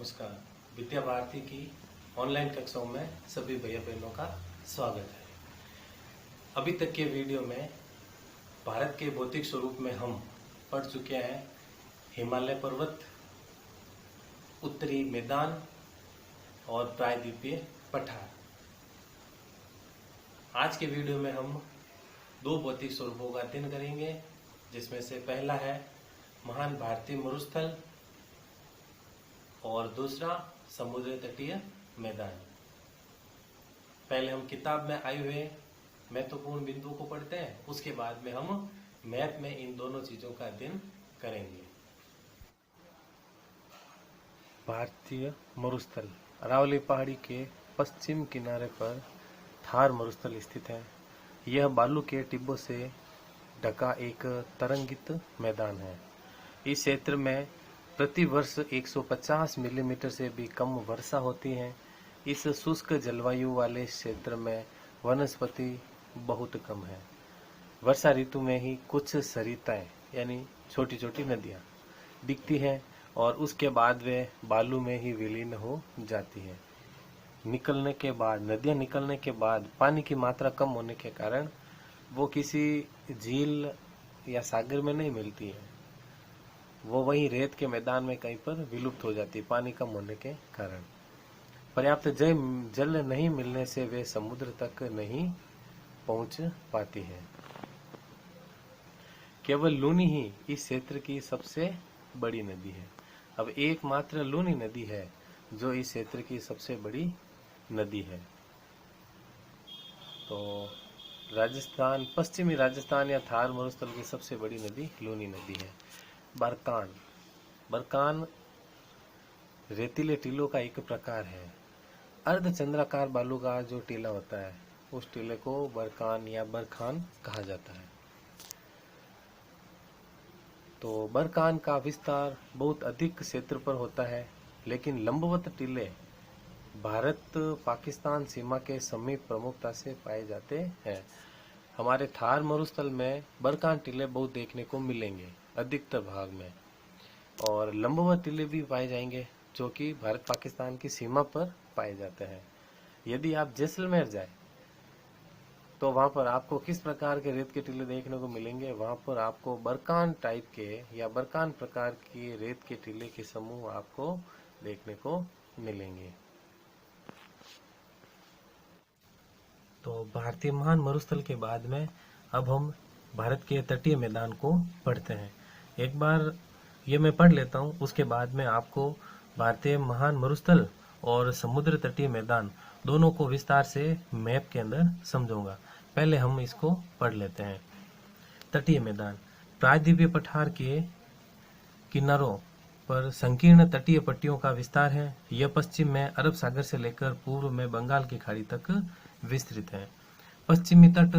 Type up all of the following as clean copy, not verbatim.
नमस्कार। विद्या भारती की ऑनलाइन कक्षाओं में सभी भैया बहनों का स्वागत है। अभी तक के वीडियो में भारत के भौतिक स्वरूप में हम पढ़ चुके हैं हिमालय पर्वत, उत्तरी मैदान और प्रायद्वीपीय पठार। आज के वीडियो में हम दो भौतिक स्वरूपों का अध्ययन करेंगे, जिसमें से पहला है महान भारतीय मरुस्थल और दूसरा समुद्र तटीय मैदान। पहले हम किताब में आए हुए महत्वपूर्ण बिंदुओं को पढ़ते हैं, उसके बाद में हम मैप में इन दोनों चीजों का अध्ययन करेंगे। भारतीय मरुस्थल अरावली पहाड़ी के पश्चिम किनारे पर थार मरुस्थल स्थित है। यह बालू के टिब्बों से ढका एक तरंगित मैदान है। इस क्षेत्र में प्रति वर्ष 150 मिलीमीटर से भी कम वर्षा होती है। इस शुष्क जलवायु वाले क्षेत्र में वनस्पति बहुत कम है। वर्षा ऋतु में ही कुछ सरिताएं यानी छोटी छोटी नदियां दिखती हैं और उसके बाद वे बालू में ही विलीन हो जाती है। नदियां निकलने के बाद पानी की मात्रा कम होने के कारण वो किसी झील या सागर में नहीं मिलती है, वो वहीं रेत के मैदान में कहीं पर विलुप्त हो जाती है पानी कम होने के कारण। पर्याप्त जल नहीं मिलने से वे समुद्र तक नहीं पहुंच पाती है। केवल लूनी ही इस क्षेत्र की सबसे बड़ी नदी है। अब एकमात्र लूनी नदी है जो इस क्षेत्र की सबसे बड़ी नदी है। तो राजस्थान, पश्चिमी राजस्थान या थार मरुस्थल की सबसे बड़ी नदी लूनी नदी है। बरकान रेतीले टीलों का एक प्रकार है। अर्धचंद्राकार बालू का जो टीला होता है उस टीले को बरकान या बरखान कहा जाता है। तो बरकान का विस्तार बहुत अधिक क्षेत्र पर होता है, लेकिन लंबवत टीले भारत पाकिस्तान सीमा के समीप प्रमुखता से पाए जाते हैं। हमारे थार मरुस्थल में बरकान टीले बहुत देखने को मिलेंगे अधिकतर भाग में, और लंबवत टीले भी पाए जाएंगे जो कि भारत पाकिस्तान की सीमा पर पाए जाते हैं। यदि आप जैसलमेर जाए तो वहां पर आपको किस प्रकार के रेत के टीले देखने को मिलेंगे? वहां पर आपको बरकान टाइप के या बरकान प्रकार के रेत के टीले के समूह आपको देखने को मिलेंगे। तो भारतीय महान मरुस्थल के बाद में अब हम भारत के तटीय मैदान को पढ़ते हैं। एक बार ये मैं पढ़ लेता हूँ, उसके बाद में आपको भारतीय महान मरुस्थल और समुद्र तटीय मैदान दोनों को विस्तार से मैप के अंदर समझाऊंगा। पहले हम इसको पढ़ लेते हैं। तटीय मैदान प्रायद्वीपीय पठार के किनारों पर संकीर्ण तटीय पट्टियों का विस्तार है। यह पश्चिम में अरब सागर से लेकर पूर्व में बंगाल की खाड़ी तक विस्तृत है। पश्चिमी तट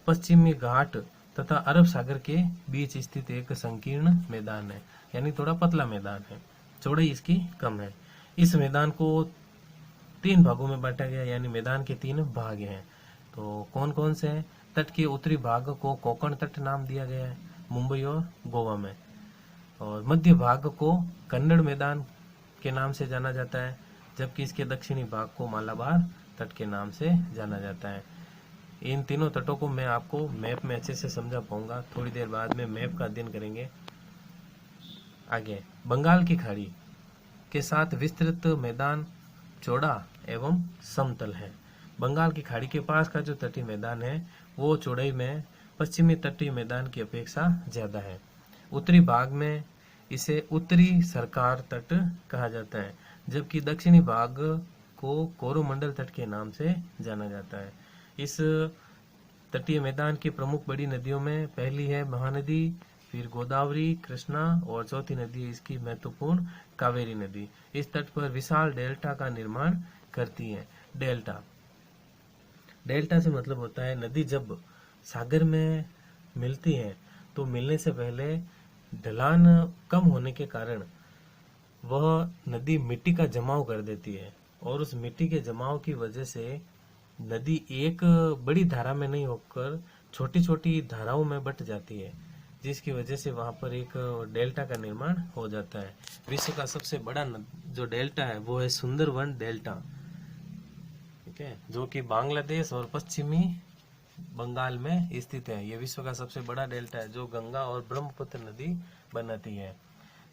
पश्चिमी घाट तथा अरब सागर के बीच स्थित एक संकीर्ण मैदान है, यानी थोड़ा पतला मैदान है, चौड़ाई इसकी कम है। इस मैदान को 3 भागों में बांटा गया, यानी मैदान के 3 भाग हैं। तो कौन कौन से हैं? तट के उत्तरी भाग को कोंकण तट नाम दिया गया है, मुंबई और गोवा में। और मध्य भाग को कन्नड़ मैदान के नाम से जाना जाता है, जबकि इसके दक्षिणी भाग को मालाबार तट के नाम से जाना जाता है। इन तीनों तटों को मैं आपको मैप में अच्छे से समझा पाऊंगा। थोड़ी देर बाद में मैप का अध्ययन करेंगे। आगे बंगाल की खाड़ी के साथ विस्तृत मैदान चौड़ा एवं समतल है। बंगाल की खाड़ी के पास का जो तटीय मैदान है वो चौड़ाई में पश्चिमी तटीय मैदान की अपेक्षा ज्यादा है। उत्तरी भाग में इसे उत्तरी सरकार तट कहा जाता है, जबकि दक्षिणी भाग को कोरोमंडल तट के नाम से जाना जाता है। इस तटीय मैदान की प्रमुख बड़ी नदियों में पहली है महानदी, फिर गोदावरी, कृष्णा और चौथी नदी है इसकी महत्वपूर्ण कावेरी नदी। इस तट पर विशाल डेल्टा का निर्माण करती है। डेल्टा से मतलब होता है नदी जब सागर में मिलती है तो मिलने से पहले ढलान कम होने के कारण वह नदी मिट्टी का जमाव कर देती है, और उस मिट्टी के जमाव की वजह से नदी एक बड़ी धारा में नहीं होकर छोटी छोटी धाराओं में बट जाती है। जिसकी वजह से वहाँ पर एक डेल्टा का निर्माण हो जाता है। विश्व का सबसे बड़ा जो डेल्टा है वो है सुंदरवन डेल्टा, ठीक है, जो कि बांग्लादेश और पश्चिमी बंगाल में स्थित है। ये विश्व का सबसे बड़ा डेल्टा है जो गंगा और ब्रह्मपुत्र नदी बनाती है।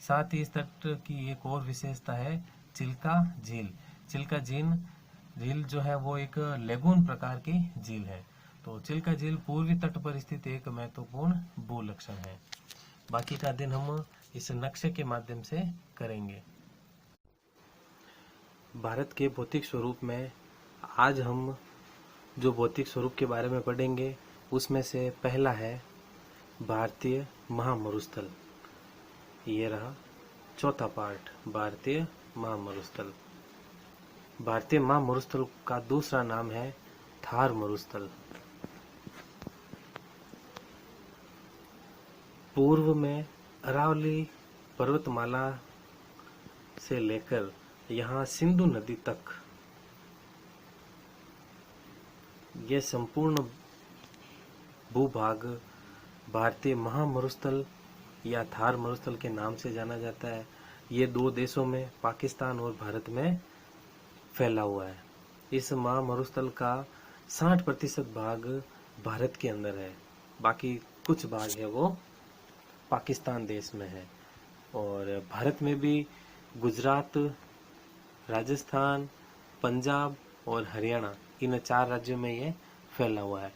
साथ ही इस तट की एक और विशेषता है चिल्का झील। चिल्का झील जो है वो एक लेगून प्रकार की झील है। तो चिल्का झील पूर्वी तट पर स्थित एक महत्वपूर्ण भू लक्षण है। बाकी का दिन हम इस नक्शे के माध्यम से करेंगे। भारत के भौतिक स्वरूप में आज हम जो भौतिक स्वरूप के बारे में पढ़ेंगे उसमें से पहला है भारतीय महामरुस्थल। ये रहा चौथा पार्ट, भारतीय महामरुस्थल। भारतीय महामरुस्थल का दूसरा नाम है थार मरुस्थल। पूर्व में अरावली पर्वतमाला से लेकर यहाँ सिंधु नदी तक यह संपूर्ण भूभाग भारतीय महामरुस्थल या थार मरुस्थल के नाम से जाना जाता है। ये दो देशों में, पाकिस्तान और भारत में फैला हुआ है। इस महामरुस्थल का 60% भाग भारत के अंदर है, बाकी कुछ भाग है वो पाकिस्तान देश में है। और भारत में भी गुजरात, राजस्थान, पंजाब और हरियाणा, इन 4 राज्यों में ये फैला हुआ है।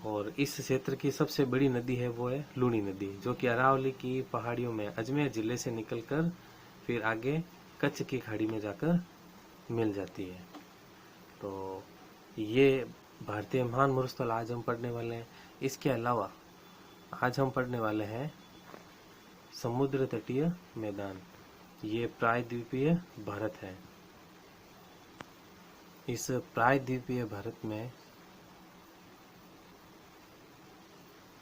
और इस क्षेत्र की सबसे बड़ी नदी है वो है लूनी नदी, जो कि अरावली की पहाड़ियों में अजमेर जिले से निकलकर फिर आगे कच्छ की खाड़ी में जाकर मिल जाती है। तो ये भारतीय महान मरुस्थल आज हम पढ़ने वाले हैं। इसके अलावा आज हम पढ़ने वाले हैं समुद्र तटीय मैदान। ये प्रायद्वीपीय भारत है। इस प्रायद्वीपीय भारत में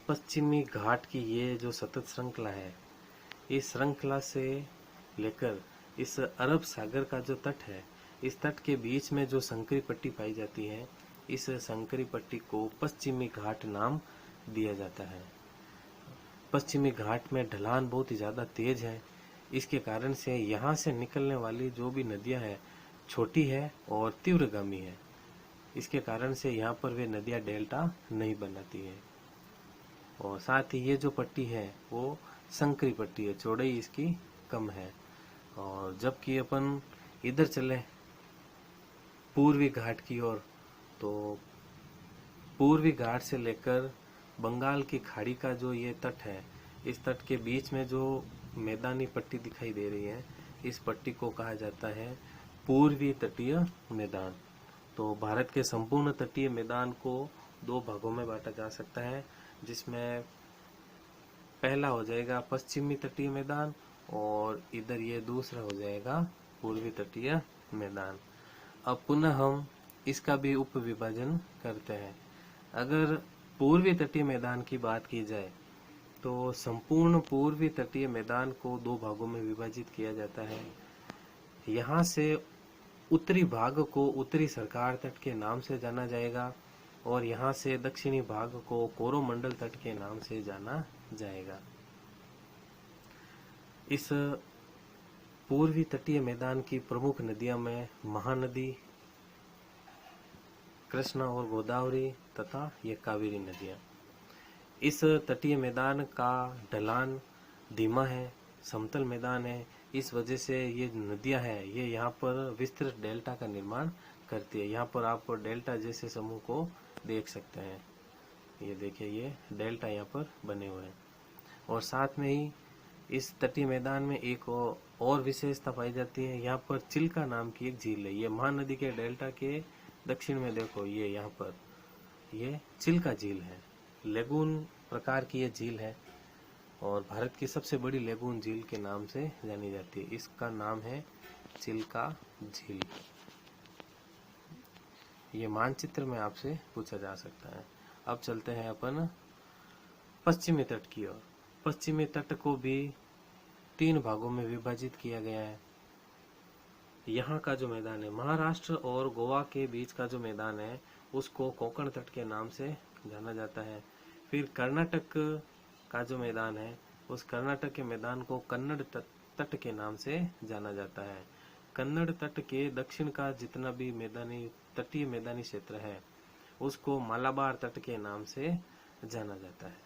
पश्चिमी घाट की ये जो सतत श्रृंखला है, इस श्रृंखला से लेकर इस अरब सागर का जो तट है, इस तट के बीच में जो संकरी पट्टी पाई जाती है, इस संकरी पट्टी को पश्चिमी घाट नाम दिया जाता है। पश्चिमी घाट में ढलान बहुत ही ज़्यादा तेज है। इसके कारण से यहाँ से निकलने वाली जो भी नदियाँ हैं छोटी है और तीव्रगामी है। इसके कारण से यहाँ पर वे नदियाँ डेल्टा नहीं बनाती है। और साथ ही ये जो पट्टी है वो संकरी पट्टी है, चौड़ाई इसकी कम है। और जबकि अपन इधर चले पूर्वी घाट की ओर, तो पूर्वी घाट से लेकर बंगाल की खाड़ी का जो ये तट है, इस तट के बीच में जो मैदानी पट्टी दिखाई दे रही है, इस पट्टी को कहा जाता है पूर्वी तटीय मैदान। तो भारत के संपूर्ण तटीय मैदान को 2 भागों में बांटा जा सकता है, जिसमें पहला हो जाएगा पश्चिमी तटीय मैदान और इधर ये दूसरा हो जाएगा पूर्वी तटीय मैदान। अब पुनः हम इसका भी उप विभाजन करते हैं। अगर पूर्वी तटीय मैदान की बात की जाए तो संपूर्ण पूर्वी तटीय मैदान को 2 भागों में विभाजित किया जाता है। यहाँ से उत्तरी भाग को उत्तरी सरकार तट के नाम से जाना जाएगा और यहाँ से दक्षिणी भाग को कोरोमंडल तट के नाम से जाना जाएगा। इस पूर्वी तटीय मैदान की प्रमुख नदियां में महानदी, कृष्णा और गोदावरी तथा ये कावेरी नदियां। इस तटीय मैदान का ढलान धीमा है, समतल मैदान है। इस वजह से ये नदियां हैं, ये यहाँ पर विस्तृत डेल्टा का निर्माण करती है। यहाँ पर आप डेल्टा जैसे समूह को देख सकते हैं। ये देखिए, ये डेल्टा यहाँ पर बने हुए हैं। और साथ में ही इस तटीय मैदान में एक और विशेषता पाई जाती है। यहाँ पर चिल्का नाम की एक झील है। ये महानदी के डेल्टा के दक्षिण में देखो, ये यहाँ पर ये चिल्का झील है। लेगून प्रकार की ये झील है और भारत की सबसे बड़ी लेगून झील के नाम से जानी जाती है। इसका नाम है चिल्का झील। ये मानचित्र में आपसे पूछा जा सकता है। अब चलते हैं अपन पश्चिमी तट की ओर। पश्चिमी तट को भी 3 भागों में विभाजित किया गया है। यहाँ का जो मैदान है, महाराष्ट्र और गोवा के बीच का जो मैदान है, उसको कोंकण तट के नाम से जाना जाता है। फिर कर्नाटक का जो मैदान है, उस कर्नाटक के मैदान को कन्नड़ तट के नाम से जाना जाता है। कन्नड़ तट के दक्षिण का जितना भी तटीय मैदानी क्षेत्र है, उसको मालाबार तट के नाम से जाना जाता है।